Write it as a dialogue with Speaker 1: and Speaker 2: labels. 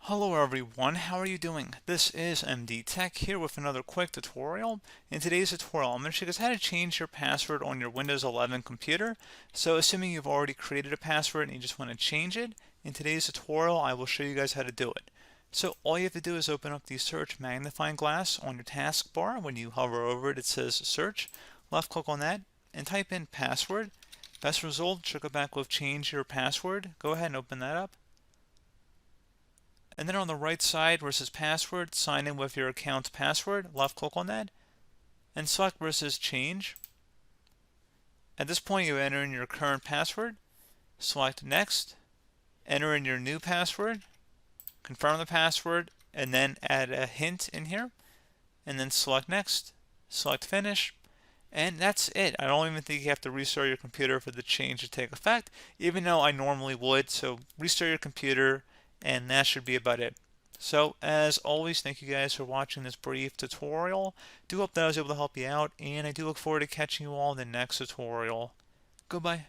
Speaker 1: Hello everyone, how are you doing? This is MD Tech here with another quick tutorial. In today's tutorial, I'm going to show you guys how to change your password on your Windows 11 computer. So assuming you've already created a password and you just want to change it, in today's tutorial I will show you guys how to do it. So all you have to do is open up the search magnifying glass on your taskbar. When you hover over it, it says search. Left click on that and type in password. Best result should go back with change your password. Go ahead and open that up. And then on the right side where it says password, sign in with your account's password. Left click on that and select where it says change. At this point, you enter in your current password, select next, enter in your new password, confirm the password, and then add a hint in here, and then select next, select finish, and that's it. I don't even think you have to restart your computer for the change to take effect, even though I normally would. So restart your computer, and that should be about it. So as always, thank you guys for watching this brief tutorial. Do hope that I was able to help you out, and I do look forward to catching you all in the next tutorial. Goodbye.